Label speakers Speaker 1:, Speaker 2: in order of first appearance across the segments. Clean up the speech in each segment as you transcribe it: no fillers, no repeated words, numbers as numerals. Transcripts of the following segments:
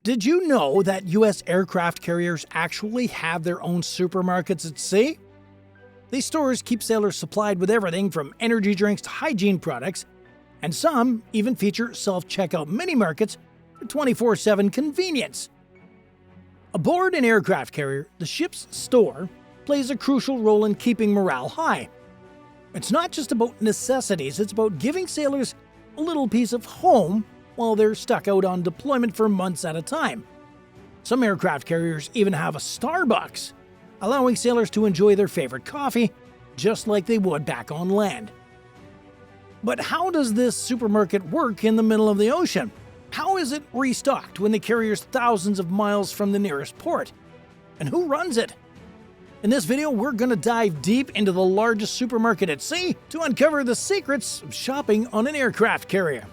Speaker 1: Did you know that U.S. aircraft carriers actually have their own supermarkets at sea? These stores keep sailors supplied with everything from energy drinks to hygiene products, and some even feature self-checkout mini-markets for 24/7 convenience. Aboard an aircraft carrier, the ship's store plays a crucial role in keeping morale high. It's not just about necessities, it's about giving sailors a little piece of home while they're stuck out on deployment for months at a time. Some aircraft carriers even have a Starbucks, allowing sailors to enjoy their favorite coffee just like they would back on land. But how does this supermarket work in the middle of the ocean? How is it restocked when the carrier's thousands of miles from the nearest port? And who runs it? In this video, we're going to dive deep into the largest supermarket at sea to uncover the secrets of shopping on an aircraft carrier.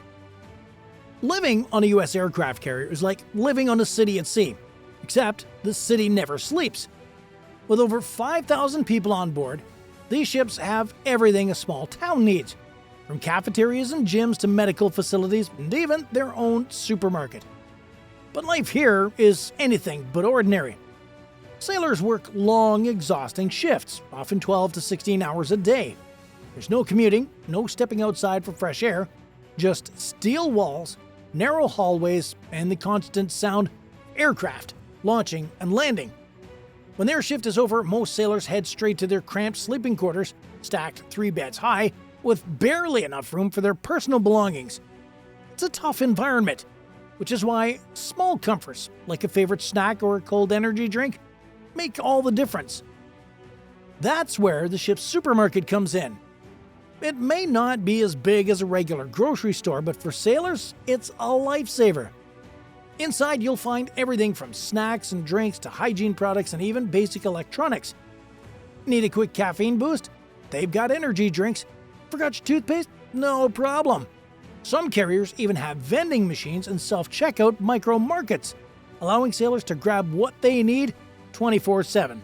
Speaker 1: Living on a U.S. aircraft carrier is like living on a city at sea, except the city never sleeps. With over 5,000 people on board, these ships have everything a small town needs, from cafeterias and gyms to medical facilities and even their own supermarket. But life here is anything but ordinary. Sailors work long, exhausting shifts, often 12 to 16 hours a day. There's no commuting, no stepping outside for fresh air, just steel walls, narrow hallways, and the constant sound of aircraft launching and landing. When their shift is over, most sailors head straight to their cramped sleeping quarters, stacked 3 beds high, with barely enough room for their personal belongings. It's a tough environment, which is why small comforts, like a favorite snack or a cold energy drink, make all the difference. That's where the ship's supermarket comes in. It may not be as big as a regular grocery store, but for sailors, it's a lifesaver. Inside, you'll find everything from snacks and drinks to hygiene products and even basic electronics. Need a quick caffeine boost? They've got energy drinks. Forgot your toothpaste? No problem. Some carriers even have vending machines and self-checkout micro markets, allowing sailors to grab what they need 24/7.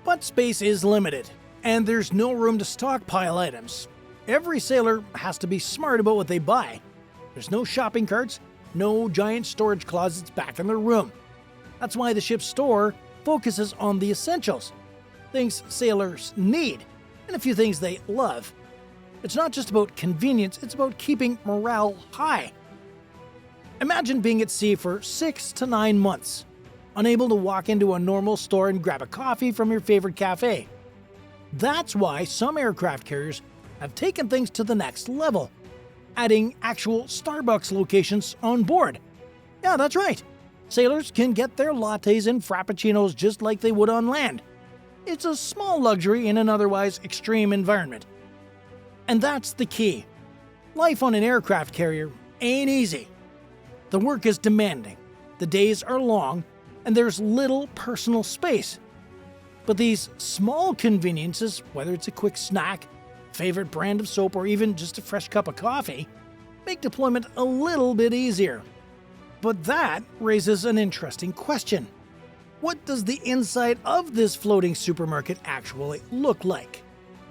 Speaker 1: But space is limited, and there's no room to stockpile items. Every sailor has to be smart about what they buy. There's no shopping carts, no giant storage closets back in their room. That's why the ship's store focuses on the essentials, things sailors need, and a few things they love. It's not just about convenience, it's about keeping morale high. Imagine being at sea for 6 to 9 months, unable to walk into a normal store and grab a coffee from your favorite cafe. That's why some aircraft carriers have taken things to the next level, adding actual Starbucks locations on board. Yeah, that's right. Sailors can get their lattes and frappuccinos just like they would on land. It's a small luxury in an otherwise extreme environment. And that's the key. Life on an aircraft carrier ain't easy. The work is demanding, the days are long, and there's little personal space. But these small conveniences, whether it's a quick snack, favorite brand of soap, or even just a fresh cup of coffee, make deployment a little bit easier. But that raises an interesting question. What does the inside of this floating supermarket actually look like?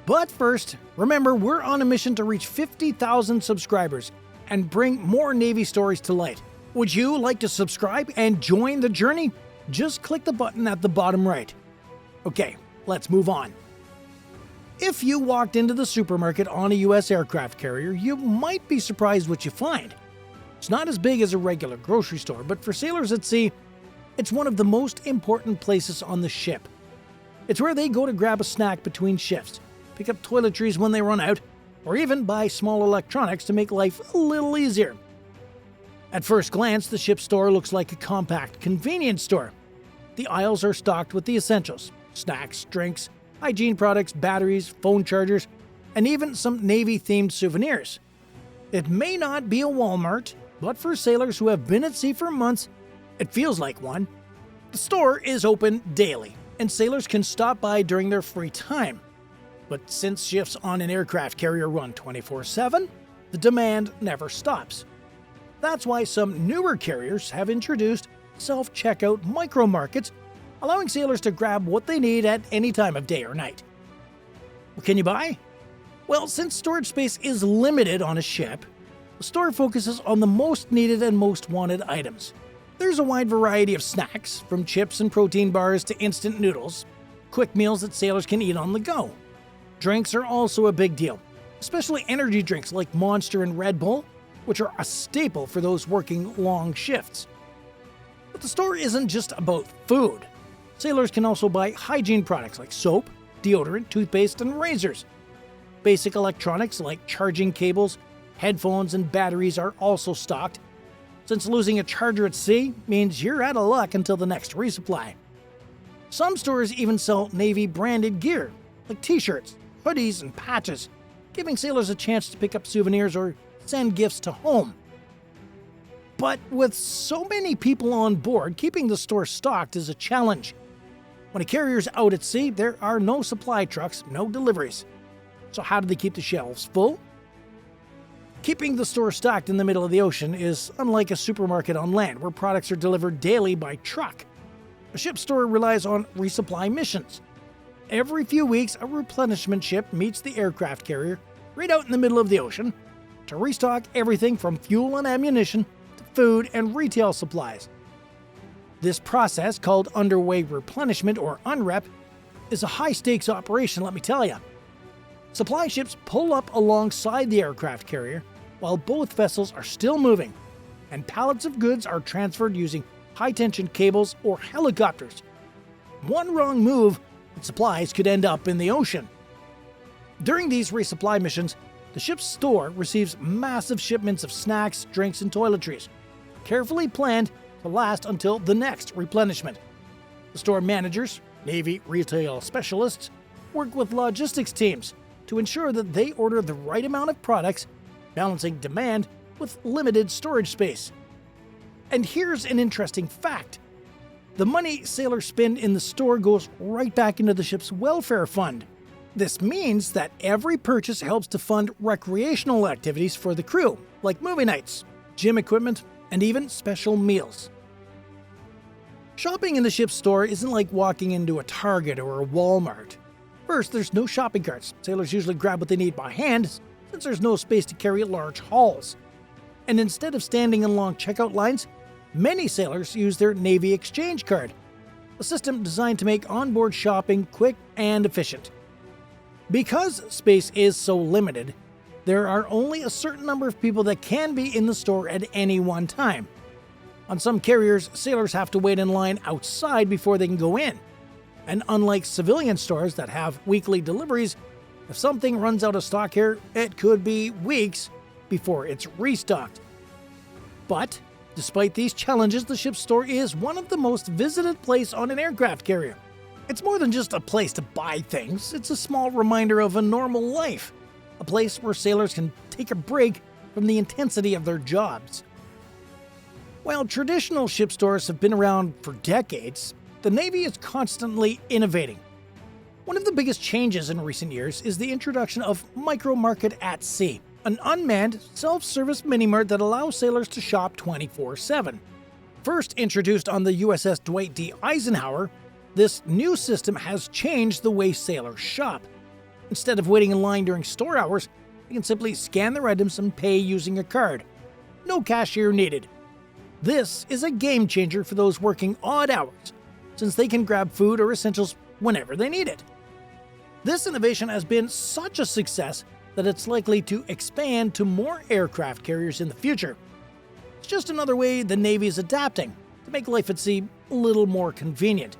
Speaker 1: But first, remember, we're on a mission to reach 50,000 subscribers and bring more Navy stories to light. Would you like to subscribe and join the journey? Just click the button at the bottom right. Okay, let's move on. If you walked into the supermarket on a U.S. aircraft carrier, you might be surprised what you find. It's not as big as a regular grocery store, but for sailors at sea, it's one of the most important places on the ship. It's where they go to grab a snack between shifts, pick up toiletries when they run out, or even buy small electronics to make life a little easier. At first glance, the ship's store looks like a compact convenience store. The aisles are stocked with the essentials: snacks, drinks, hygiene products, batteries, phone chargers, and even some Navy-themed souvenirs. It may not be a Walmart, but for sailors who have been at sea for months, it feels like one. The store is open daily, and sailors can stop by during their free time. But since shifts on an aircraft carrier run 24/7, the demand never stops. That's why some newer carriers have introduced self-checkout micro markets, allowing sailors to grab what they need at any time of day or night. What can you buy? Well, since storage space is limited on a ship, the store focuses on the most needed and most wanted items. There's a wide variety of snacks, from chips and protein bars to instant noodles, quick meals that sailors can eat on the go. Drinks are also a big deal, especially energy drinks like Monster and Red Bull, which are a staple for those working long shifts. But the store isn't just about food. Sailors can also buy hygiene products like soap, deodorant, toothpaste, and razors. Basic electronics like charging cables, headphones, and batteries are also stocked, since losing a charger at sea means you're out of luck until the next resupply. Some stores even sell Navy-branded gear, like t-shirts, hoodies, and patches, giving sailors a chance to pick up souvenirs or send gifts to home. But with so many people on board, keeping the store stocked is a challenge. When a carrier's out at sea, there are no supply trucks, no deliveries. So how do they keep the shelves full? Keeping the store stocked in the middle of the ocean is unlike a supermarket on land, where products are delivered daily by truck. A ship store relies on resupply missions. Every few weeks, a replenishment ship meets the aircraft carrier right out in the middle of the ocean to restock everything from fuel and ammunition to food and retail supplies. This process, called underway replenishment or UNREP, is a high-stakes operation, let me tell you. Supply ships pull up alongside the aircraft carrier while both vessels are still moving, and pallets of goods are transferred using high-tension cables or helicopters. One wrong move and supplies could end up in the ocean. During these resupply missions, the ship's store receives massive shipments of snacks, drinks, and toiletries, carefully planned to last until the next replenishment. The store managers, Navy retail specialists, work with logistics teams to ensure that they order the right amount of products, balancing demand with limited storage space. And here's an interesting fact. The money sailors spend in the store goes right back into the ship's welfare fund. This means that every purchase helps to fund recreational activities for the crew, like movie nights, gym equipment, and even special meals. Shopping in the ship's store isn't like walking into a Target or a Walmart. First, there's no shopping carts. Sailors usually grab what they need by hand, since there's no space to carry large hauls. And instead of standing in long checkout lines, many sailors use their Navy exchange card, a system designed to make onboard shopping quick and efficient. Because space is so limited, there are only a certain number of people that can be in the store at any one time. On some carriers, sailors have to wait in line outside before they can go in. And unlike civilian stores that have weekly deliveries, if something runs out of stock here, it could be weeks before it's restocked. But despite these challenges, the ship's store is one of the most visited places on an aircraft carrier. It's more than just a place to buy things, it's a small reminder of a normal life, a place where sailors can take a break from the intensity of their jobs. While traditional ship stores have been around for decades, the Navy is constantly innovating. One of the biggest changes in recent years is the introduction of Micro Market at Sea, an unmanned, self-service mini-mart that allows sailors to shop 24/7. First introduced on the USS Dwight D. Eisenhower, this new system has changed the way sailors shop. Instead of waiting in line during store hours, they can simply scan their items and pay using a card. No cashier needed. This is a game changer for those working odd hours, since they can grab food or essentials whenever they need it. This innovation has been such a success that it's likely to expand to more aircraft carriers in the future. It's just another way the Navy is adapting to make life at sea a little more convenient.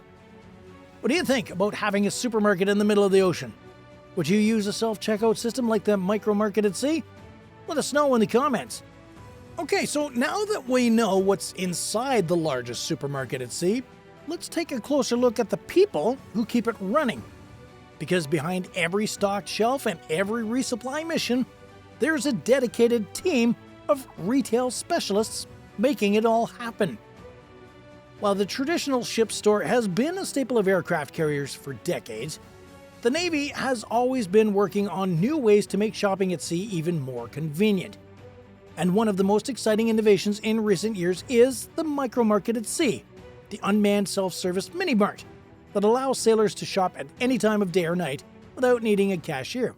Speaker 1: What do you think about having a supermarket in the middle of the ocean? Would you use a self-checkout system like the Micro Market at Sea? Let us know in the comments. Okay, so now that we know what's inside the largest supermarket at sea, let's take a closer look at the people who keep it running. Because behind every stocked shelf and every resupply mission, there's a dedicated team of retail specialists making it all happen. While the traditional ship store has been a staple of aircraft carriers for decades, the Navy has always been working on new ways to make shopping at sea even more convenient. And one of the most exciting innovations in recent years is the Micro Market at Sea, the unmanned self-service mini-mart that allows sailors to shop at any time of day or night without needing a cashier.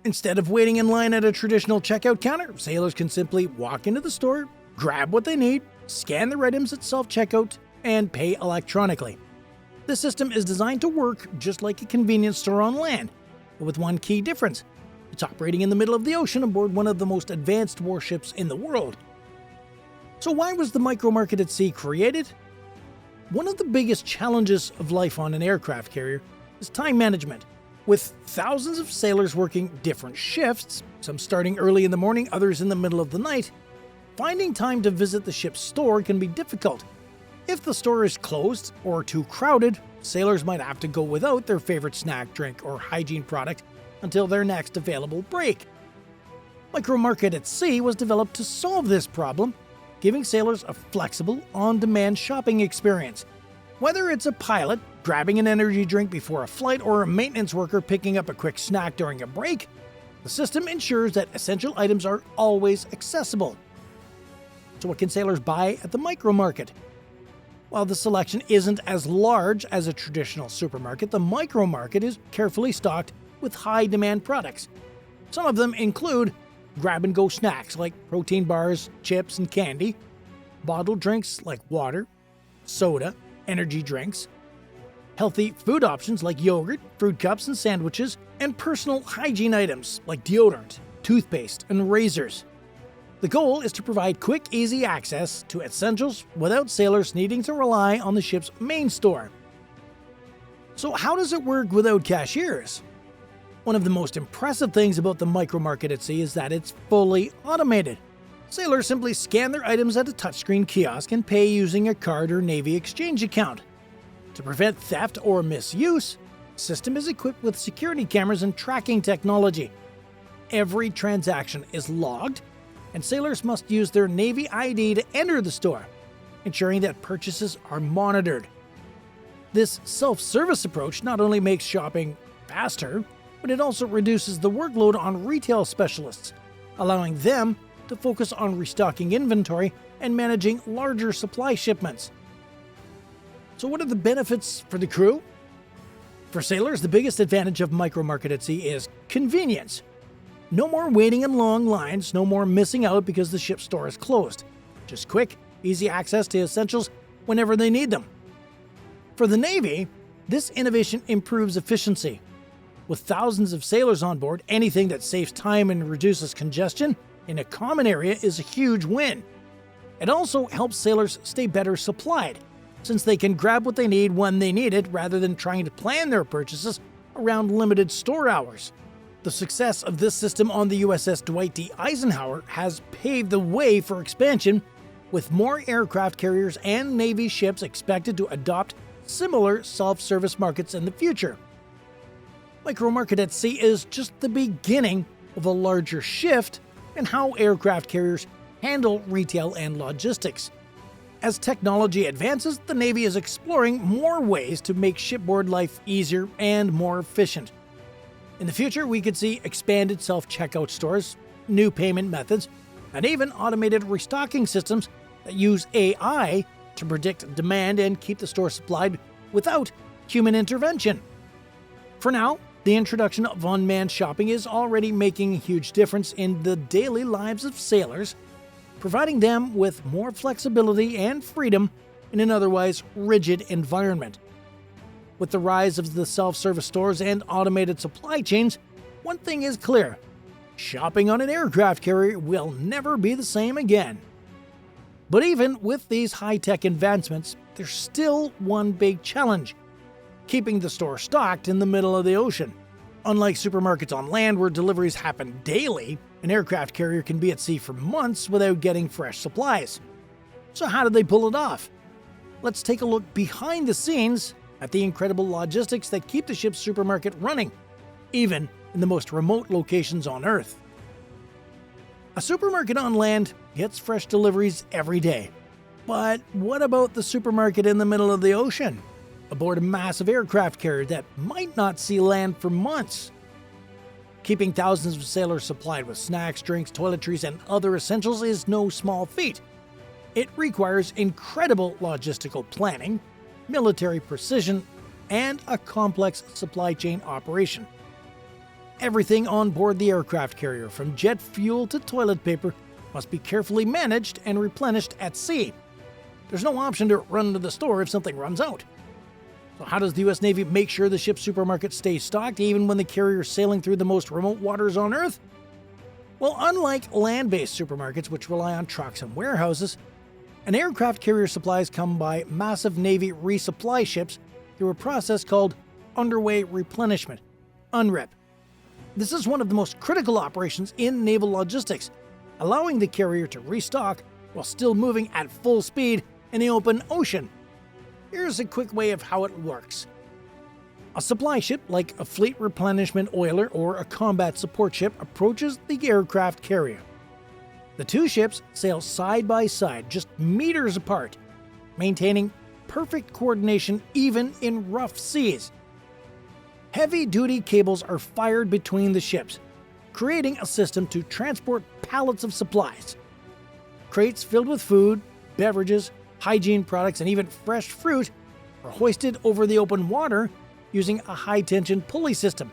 Speaker 1: Instead of waiting in line at a traditional checkout counter, sailors can simply walk into the store, grab what they need, scan their items at self-checkout, and pay electronically. This system is designed to work just like a convenience store on land, but with one key difference. It's operating in the middle of the ocean aboard one of the most advanced warships in the world. So why was the micro-market at sea created? One of the biggest challenges of life on an aircraft carrier is time management. With thousands of sailors working different shifts, some starting early in the morning, others in the middle of the night, finding time to visit the ship's store can be difficult. If the store is closed or too crowded, sailors might have to go without their favorite snack, drink, or hygiene product until their next available break. Micro Market at Sea was developed to solve this problem, giving sailors a flexible, on-demand shopping experience. Whether it's a pilot grabbing an energy drink before a flight or a maintenance worker picking up a quick snack during a break, the system ensures that essential items are always accessible. So what can sailors buy at the micro market? While the selection isn't as large as a traditional supermarket, the micro market is carefully stocked with high-demand products. Some of them include grab-and-go snacks like protein bars, chips, and candy, bottled drinks like water, soda, energy drinks, healthy food options like yogurt, fruit cups, and sandwiches, and personal hygiene items like deodorant, toothpaste, and razors. The goal is to provide quick, easy access to essentials without sailors needing to rely on the ship's main store. So how does it work without cashiers? One of the most impressive things about the micro market at sea is that it's fully automated. Sailors simply scan their items at a touchscreen kiosk and pay using a card or Navy exchange account. To prevent theft or misuse, the system is equipped with security cameras and tracking technology. Every transaction is logged, and sailors must use their Navy ID to enter the store, ensuring that purchases are monitored. This self-service approach not only makes shopping faster, but it also reduces the workload on retail specialists, allowing them to focus on restocking inventory and managing larger supply shipments. So what are the benefits for the crew? For sailors, the biggest advantage of micro market at sea is convenience. No more waiting in long lines, no more missing out because the ship's store is closed. Just quick, easy access to essentials whenever they need them. For the Navy, this innovation improves efficiency. With thousands of sailors on board, anything that saves time and reduces congestion in a common area is a huge win. It also helps sailors stay better supplied, since they can grab what they need when they need it rather than trying to plan their purchases around limited store hours. The success of this system on the USS Dwight D. Eisenhower has paved the way for expansion, with more aircraft carriers and Navy ships expected to adopt similar self-service markets in the future. Micro Market at Sea is just the beginning of a larger shift in how aircraft carriers handle retail and logistics. As technology advances, the Navy is exploring more ways to make shipboard life easier and more efficient. In the future, we could see expanded self-checkout stores, new payment methods, and even automated restocking systems that use AI to predict demand and keep the store supplied without human intervention. For now, the introduction of unmanned shopping is already making a huge difference in the daily lives of sailors, providing them with more flexibility and freedom in an otherwise rigid environment. With the rise of the self-service stores and automated supply chains, one thing is clear: shopping on an aircraft carrier will never be the same again. But even with these high-tech advancements, there's still one big challenge: keeping the store stocked in the middle of the ocean. Unlike supermarkets on land where deliveries happen daily, an aircraft carrier can be at sea for months without getting fresh supplies. So how did they pull it off? Let's take a look behind the scenes at the incredible logistics that keep the ship's supermarket running, even in the most remote locations on Earth. A supermarket on land gets fresh deliveries every day. But what about the supermarket in the middle of the ocean, aboard a massive aircraft carrier that might not see land for months? Keeping thousands of sailors supplied with snacks, drinks, toiletries, and other essentials is no small feat. It requires incredible logistical planning, military precision, and a complex supply chain operation. Everything on board the aircraft carrier, from jet fuel to toilet paper, must be carefully managed and replenished at sea, There's no option to run to the store if something runs out. So how does the U.S. Navy make sure the ship's supermarket stays stocked even when the carrier is sailing through the most remote waters on Earth? Well, unlike land-based supermarkets, which rely on trucks and warehouses, an aircraft carrier supplies come by massive Navy resupply ships through a process called underway replenishment, UNREP. This is one of the most critical operations in naval logistics, allowing the carrier to restock while still moving at full speed in the open ocean. Here's a quick way of how it works. A supply ship, like a fleet replenishment oiler or a combat support ship, approaches the aircraft carrier. The two ships sail side by side, just meters apart, maintaining perfect coordination even in rough seas. Heavy-duty cables are fired between the ships, creating a system to transport pallets of supplies. Crates filled with food, beverages, hygiene products, and even fresh fruit are hoisted over the open water using a high-tension pulley system.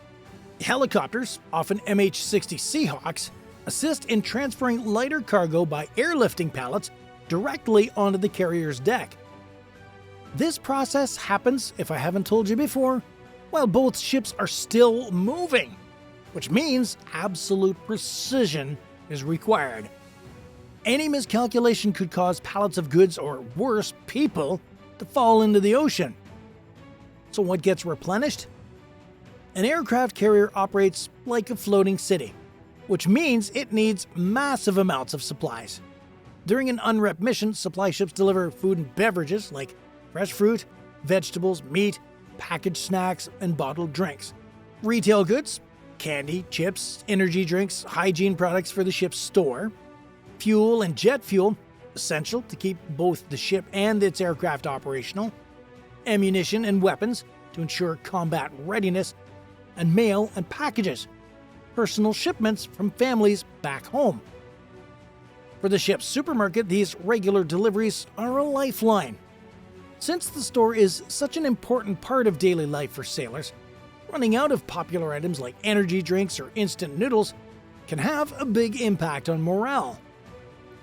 Speaker 1: Helicopters, often MH-60 Seahawks, assist in transferring lighter cargo by airlifting pallets directly onto the carrier's deck. This process happens, if I haven't told you before, while both ships are still moving, which means absolute precision is required. Any miscalculation could cause pallets of goods, or worse, people, to fall into the ocean. So what gets replenished? An aircraft carrier operates like a floating city, which means it needs massive amounts of supplies. During an UNREP mission, supply ships deliver food and beverages like fresh fruit, vegetables, meat, packaged snacks, and bottled drinks. Retail goods, candy, chips, energy drinks, hygiene products for the ship's store. Fuel and jet fuel, essential to keep both the ship and its aircraft operational. Ammunition and weapons to ensure combat readiness. And mail and packages, personal shipments from families back home. For the ship's supermarket, these regular deliveries are a lifeline. Since the store is such an important part of daily life for sailors, running out of popular items like energy drinks or instant noodles can have a big impact on morale.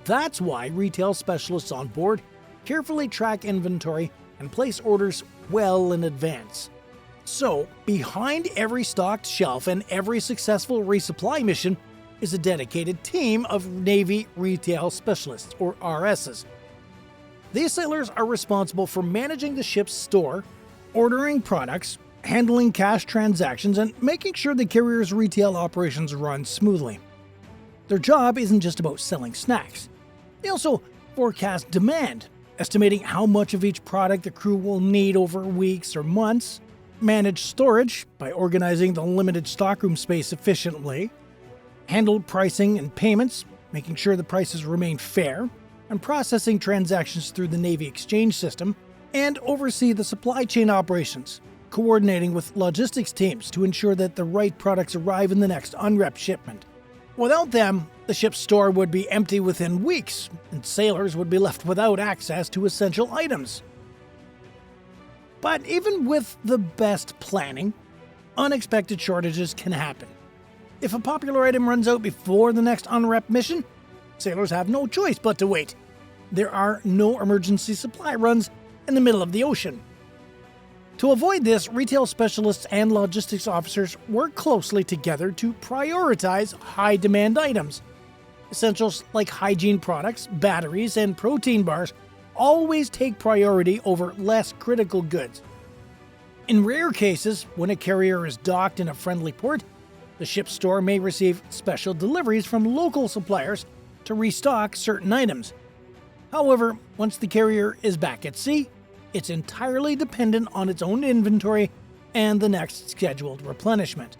Speaker 1: That's why retail specialists on board carefully track inventory and place orders well in advance. So, behind every stocked shelf and every successful resupply mission is a dedicated team of Navy retail specialists, or RSs. These sailors are responsible for managing the ship's store, ordering products, handling cash transactions, and making sure the carrier's retail operations run smoothly. Their job isn't just about selling snacks. They also forecast demand, estimating how much of each product the crew will need over weeks or months, manage storage by organizing the limited stockroom space efficiently, handle pricing and payments, making sure the prices remain fair, and processing transactions through the Navy exchange system, and oversee the supply chain operations, coordinating with logistics teams to ensure that the right products arrive in the next UNREP shipment. Without them, the ship's store would be empty within weeks, and sailors would be left without access to essential items. But even with the best planning, unexpected shortages can happen. If a popular item runs out before the next UNREP mission, sailors have no choice but to wait. There are no emergency supply runs in the middle of the ocean. To avoid this, retail specialists and logistics officers work closely together to prioritize high-demand items. Essentials like hygiene products, batteries, and protein bars always take priority over less critical goods. In rare cases, when a carrier is docked in a friendly port, the ship's store may receive special deliveries from local suppliers to restock certain items. However, once the carrier is back at sea, it's entirely dependent on its own inventory and the next scheduled replenishment.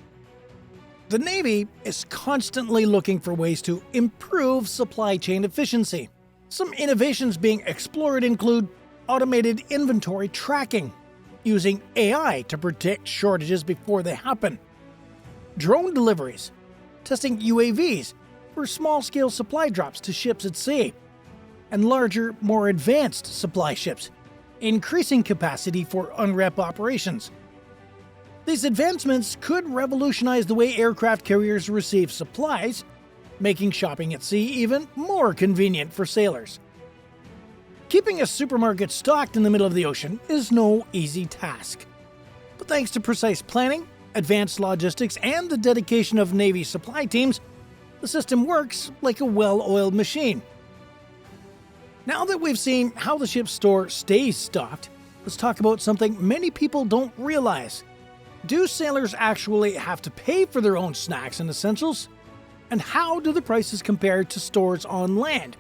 Speaker 1: The Navy is constantly looking for ways to improve supply chain efficiency. Some innovations being explored include automated inventory tracking, using AI to predict shortages before they happen, drone deliveries, testing UAVs for small-scale supply drops to ships at sea, and larger, more advanced supply ships, increasing capacity for UNREP operations. These advancements could revolutionize the way aircraft carriers receive supplies, making shopping at sea even more convenient for sailors. Keeping a supermarket stocked in the middle of the ocean is no easy task. But thanks to precise planning, advanced logistics, and the dedication of Navy supply teams, the system works like a well-oiled machine. Now that we've seen how the ship's store stays stocked, let's talk about something many people don't realize. Do sailors actually have to pay for their own snacks and essentials? And how do the prices compare to stores on land?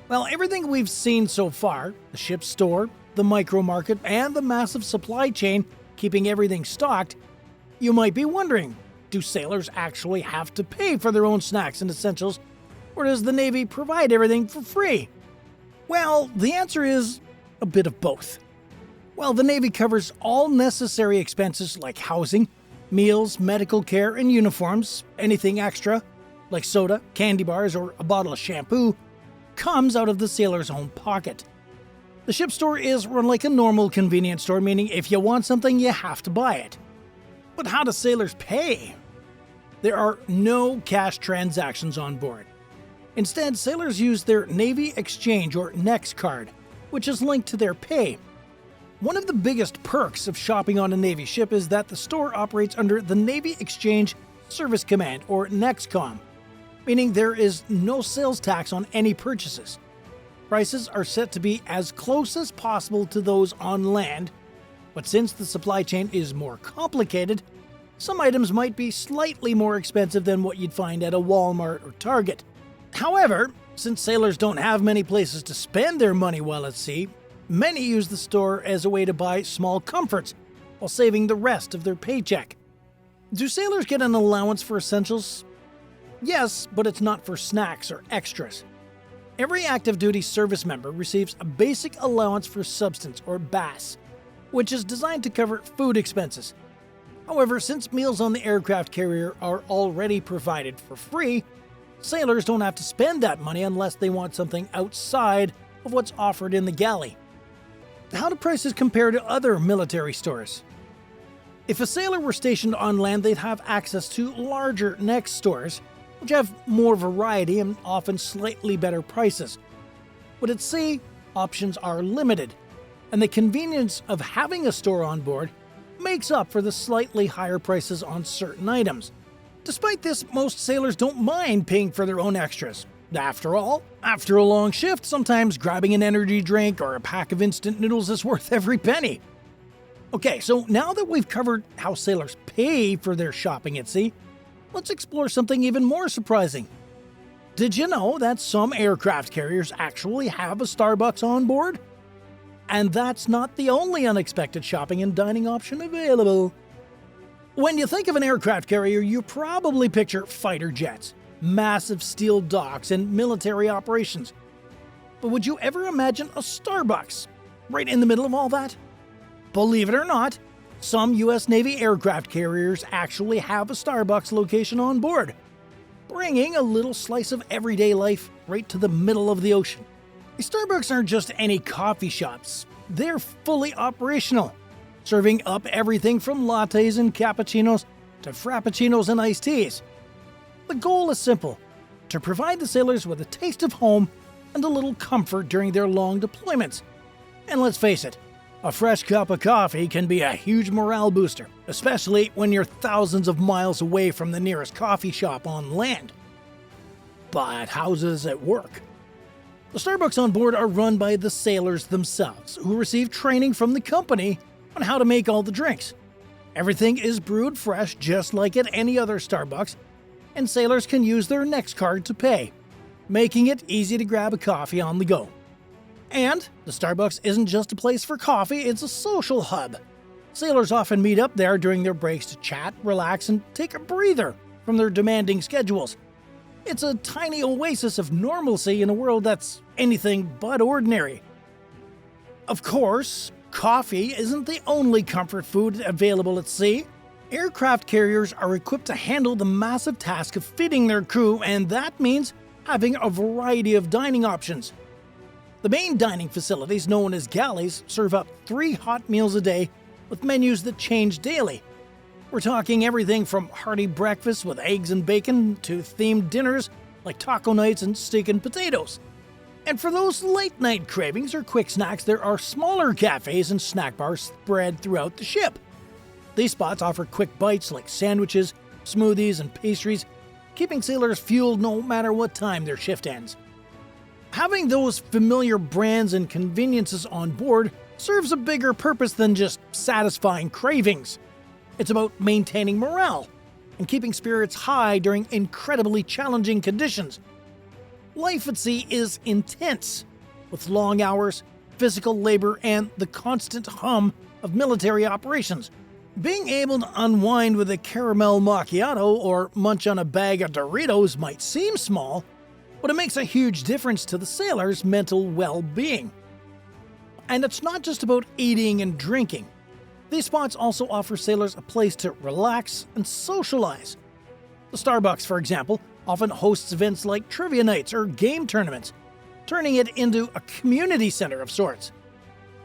Speaker 1: Well, everything we've seen so far, the ship's store, the micro market, and the massive supply chain keeping everything stocked, you might be wondering, do sailors actually have to pay for their own snacks and essentials, or does the Navy provide everything for free? Well, the answer is a bit of both. While the Navy covers all necessary expenses like housing, meals, medical care, and uniforms, anything extra, like soda, candy bars, or a bottle of shampoo, comes out of the sailor's own pocket. The ship store is run like a normal convenience store, meaning if you want something, you have to buy it. But how do sailors pay? There are no cash transactions on board. Instead, sailors use their Navy Exchange or NEX card, which is linked to their pay. One of the biggest perks of shopping on a Navy ship is that the store operates under the Navy Exchange Service Command or NEXCOM, meaning there is no sales tax on any purchases. Prices are set to be as close as possible to those on land, but since the supply chain is more complicated, some items might be slightly more expensive than what you'd find at a Walmart or Target. However, since sailors don't have many places to spend their money while at sea, many use the store as a way to buy small comforts while saving the rest of their paycheck. Do sailors get an allowance for essentials? Yes, but it's not for snacks or extras. Every active duty service member receives a basic allowance for substance or BAS, which is designed to cover food expenses. However, since meals on the aircraft carrier are already provided for free, sailors don't have to spend that money unless they want something outside of what's offered in the galley. How do prices compare to other military stores? If a sailor were stationed on land, they'd have access to larger NEX stores, which have more variety and often slightly better prices. But at sea, options are limited, and the convenience of having a store on board makes up for the slightly higher prices on certain items. Despite this, most sailors don't mind paying for their own extras. After all, after a long shift, sometimes grabbing an energy drink or a pack of instant noodles is worth every penny. Okay, so now that we've covered how sailors pay for their shopping at sea, let's explore something even more surprising. Did you know that some aircraft carriers actually have a Starbucks on board? And that's not the only unexpected shopping and dining option available. When you think of an aircraft carrier, you probably picture fighter jets, massive steel docks, and military operations. But would you ever imagine a Starbucks right in the middle of all that? Believe it or not, some U.S. Navy aircraft carriers actually have a Starbucks location on board, bringing a little slice of everyday life right to the middle of the ocean. Starbucks aren't just any coffee shops. They're fully operational, serving up everything from lattes and cappuccinos to frappuccinos and iced teas. The goal is simple: to provide the sailors with a taste of home and a little comfort during their long deployments. And let's face it, a fresh cup of coffee can be a huge morale booster, especially when you're thousands of miles away from the nearest coffee shop on land. But how's this at work? The Starbucks on board are run by the sailors themselves, who receive training from the company on how to make all the drinks. Everything is brewed fresh just like at any other Starbucks, and sailors can use their NEX card to pay, making it easy to grab a coffee on the go. And the Starbucks isn't just a place for coffee, it's a social hub. Sailors often meet up there during their breaks to chat, relax, and take a breather from their demanding schedules. It's a tiny oasis of normalcy in a world that's anything but ordinary. Of course, coffee isn't the only comfort food available at sea. Aircraft carriers are equipped to handle the massive task of feeding their crew, and that means having a variety of dining options. The main dining facilities, known as galleys, serve up 3 hot meals a day with menus that change daily. We're talking everything from hearty breakfasts with eggs and bacon to themed dinners like taco nights and steak and potatoes. And for those late-night cravings or quick snacks, there are smaller cafes and snack bars spread throughout the ship. These spots offer quick bites like sandwiches, smoothies, and pastries, keeping sailors fueled no matter what time their shift ends. Having those familiar brands and conveniences on board serves a bigger purpose than just satisfying cravings. It's about maintaining morale and keeping spirits high during incredibly challenging conditions. Life at sea is intense, with long hours, physical labor, and the constant hum of military operations. Being able to unwind with a caramel macchiato or munch on a bag of Doritos might seem small, but it makes a huge difference to the sailor's mental well-being. And it's not just about eating and drinking. These spots also offer sailors a place to relax and socialize. The Starbucks, for example, often hosts events like trivia nights or game tournaments, turning it into a community center of sorts.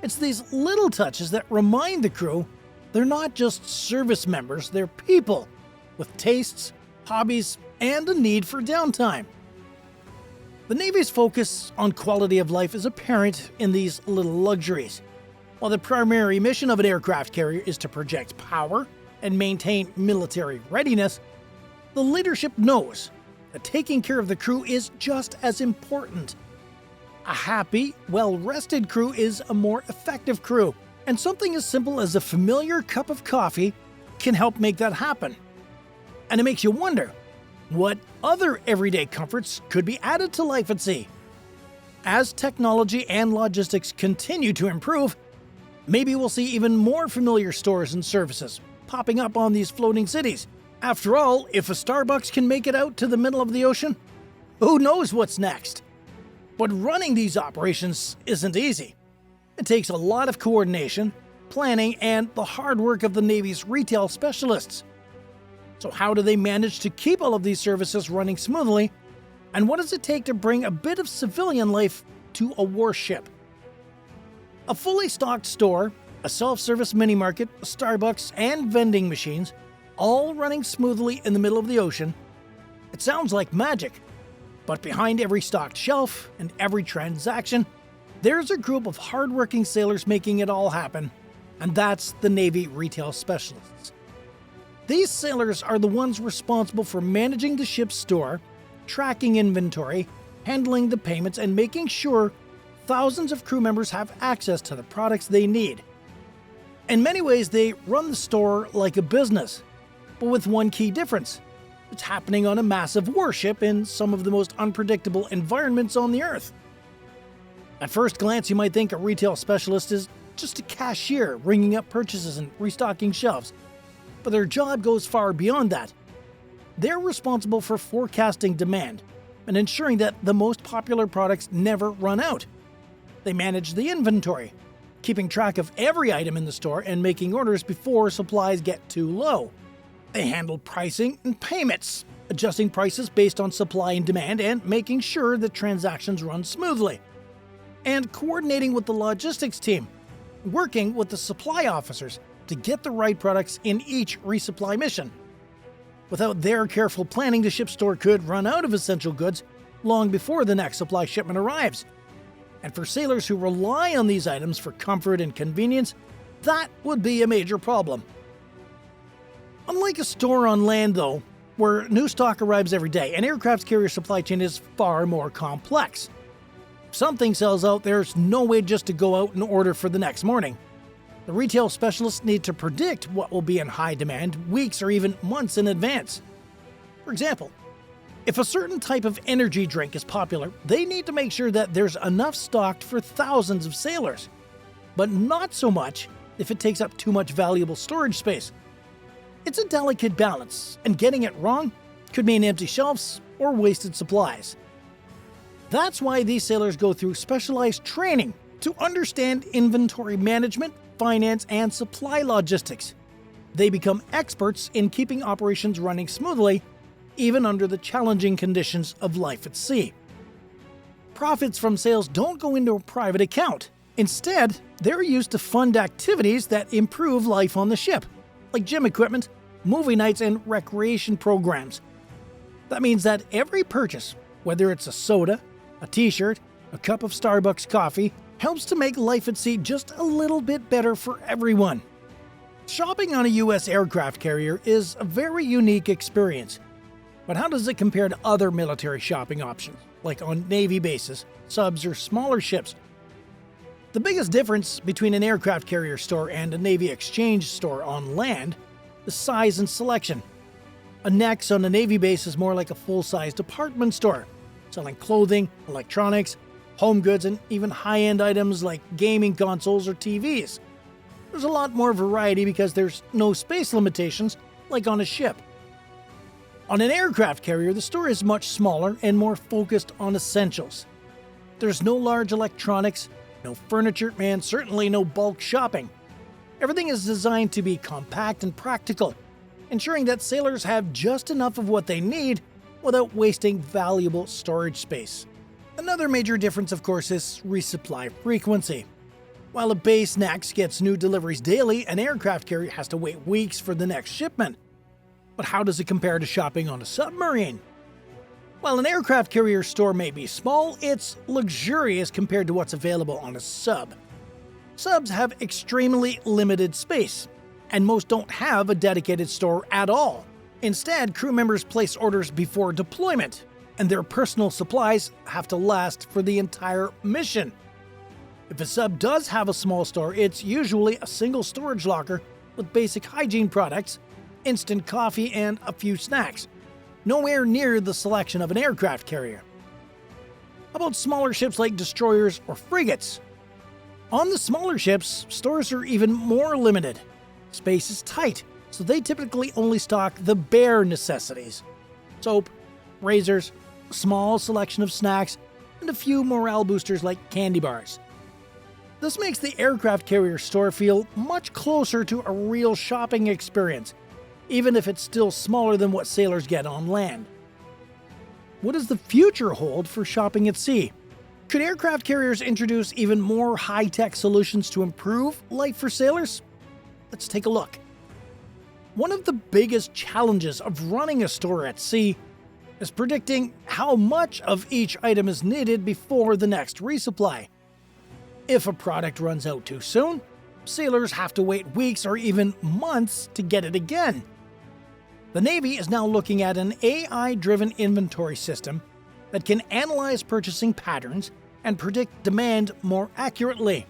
Speaker 1: It's these little touches that remind the crew they're not just service members, they're people with tastes, hobbies, and a need for downtime. The Navy's focus on quality of life is apparent in these little luxuries. While the primary mission of an aircraft carrier is to project power and maintain military readiness, the leadership knows that taking care of the crew is just as important. A happy, well-rested crew is a more effective crew, and something as simple as a familiar cup of coffee can help make that happen. And it makes you wonder, what other everyday comforts could be added to life at sea? As technology and logistics continue to improve, maybe we'll see even more familiar stores and services popping up on these floating cities. After all, if a Starbucks can make it out to the middle of the ocean, who knows what's next? But running these operations isn't easy. It takes a lot of coordination, planning, and the hard work of the Navy's retail specialists. So how do they manage to keep all of these services running smoothly? And what does it take to bring a bit of civilian life to a warship? A fully stocked store, a self-service mini-market, a Starbucks, and vending machines, all running smoothly in the middle of the ocean. It sounds like magic, but behind every stocked shelf and every transaction, there's a group of hardworking sailors making it all happen, and that's the Navy retail specialists. These sailors are the ones responsible for managing the ship's store, tracking inventory, handling the payments, and making sure thousands of crew members have access to the products they need. In many ways, they run the store like a business, but with one key difference. It's happening on a massive warship in some of the most unpredictable environments on the Earth. At first glance, you might think a retail specialist is just a cashier ringing up purchases and restocking shelves, but their job goes far beyond that. They're responsible for forecasting demand and ensuring that the most popular products never run out. They manage the inventory, keeping track of every item in the store and making orders before supplies get too low. They handle pricing and payments, adjusting prices based on supply and demand and making sure that transactions run smoothly. And coordinating with the logistics team, working with the supply officers to get the right products in each resupply mission. Without their careful planning, the ship's store could run out of essential goods long before the next supply shipment arrives. And for sailors who rely on these items for comfort and convenience, that would be a major problem. Unlike a store on land, though, where new stock arrives every day, an aircraft carrier supply chain is far more complex. If something sells out, there's no way just to go out and order for the next morning. The retail specialists need to predict what will be in high demand weeks or even months in advance. For example, if a certain type of energy drink is popular, they need to make sure that there's enough stocked for thousands of sailors, but not so much if it takes up too much valuable storage space. It's a delicate balance, and getting it wrong could mean empty shelves or wasted supplies. That's why these sailors go through specialized training to understand inventory management, finance, and supply logistics. They become experts in keeping operations running smoothly, even under the challenging conditions of life at sea. Profits from sales don't go into a private account. Instead, they're used to fund activities that improve life on the ship, like gym equipment, movie nights, and recreation programs. That means that every purchase, whether it's a soda, a t-shirt, A cup of Starbucks coffee helps to make life at sea just a little bit better for everyone. Shopping on a U.S. aircraft carrier is a very unique experience. But how does it compare to other military shopping options, like on Navy bases, subs, or smaller ships? The biggest difference between an aircraft carrier store and a Navy exchange store on land is size and selection. A Nex on a Navy base is more like a full-size department store, selling clothing, electronics, home goods, and even high-end items like gaming consoles or TVs. There's a lot more variety because there's no space limitations like on a ship. On an aircraft carrier, the store is much smaller and more focused on essentials. There's no large electronics, no furniture, and certainly no bulk shopping. Everything is designed to be compact and practical, ensuring that sailors have just enough of what they need without wasting valuable storage space. Another major difference, of course, is resupply frequency. While a base Nex gets new deliveries daily, an aircraft carrier has to wait weeks for the next shipment. But how does it compare to shopping on a submarine? While an aircraft carrier store may be small, it's luxurious compared to what's available on a sub. Subs have extremely limited space, and most don't have a dedicated store at all. Instead, crew members place orders before deployment, and their personal supplies have to last for the entire mission. If a sub does have a small store, it's usually a single storage locker with basic hygiene products, instant coffee, and a few snacks. Nowhere near the selection of an aircraft carrier. How about smaller ships like destroyers or frigates? On the smaller ships, stores are even more limited. Space is tight, so they typically only stock the bare necessities: soap, razors, a small selection of snacks, and a few morale boosters like candy bars. This makes the aircraft carrier store feel much closer to a real shopping experience, even if it's still smaller than what sailors get on land. What does the future hold for shopping at sea? Could aircraft carriers introduce even more high-tech solutions to improve life for sailors? Let's take a look. One of the biggest challenges of running a store at sea is predicting how much of each item is needed before the next resupply. If a product runs out too soon, sailors have to wait weeks or even months to get it again. The Navy is now looking at an AI-driven inventory system that can analyze purchasing patterns and predict demand more accurately.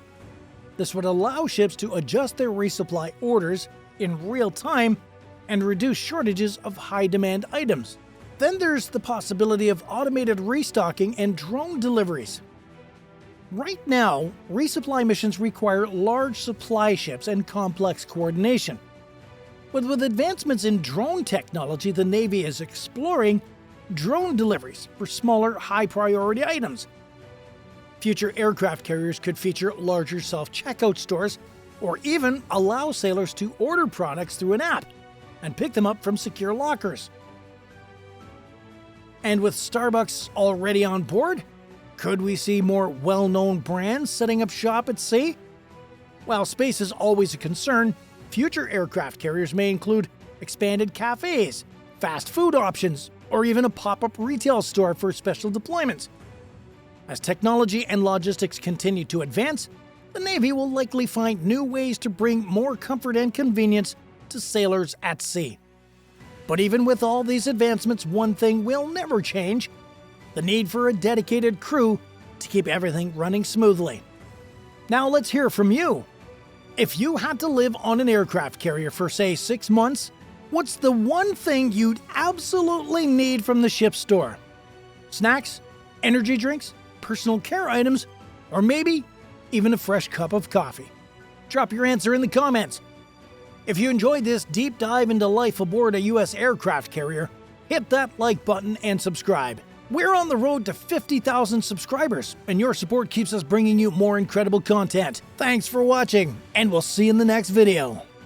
Speaker 1: This would allow ships to adjust their resupply orders in real time and reduce shortages of high-demand items. Then there's the possibility of automated restocking and drone deliveries. Right now, resupply missions require large supply ships and complex coordination. But with advancements in drone technology, the Navy is exploring drone deliveries for smaller, high-priority items. Future aircraft carriers could feature larger self-checkout stores or even allow sailors to order products through an app and pick them up from secure lockers. And with Starbucks already on board, could we see more well-known brands setting up shop at sea? While space is always a concern, future aircraft carriers may include expanded cafes, fast food options, or even a pop-up retail store for special deployments. As technology and logistics continue to advance, the Navy will likely find new ways to bring more comfort and convenience to sailors at sea. But even with all these advancements, one thing will never change: the need for a dedicated crew to keep everything running smoothly. Now let's hear from you. If you had to live on an aircraft carrier for, say, 6 months, what's the one thing you'd absolutely need from the ship's store? Snacks, energy drinks, personal care items, or maybe even a fresh cup of coffee? Drop your answer in the comments. If you enjoyed this deep dive into life aboard a U.S. aircraft carrier, hit that like button and subscribe. We're on the road to 50,000 subscribers, and your support keeps us bringing you more incredible content. Thanks for watching, and we'll see you in the next video.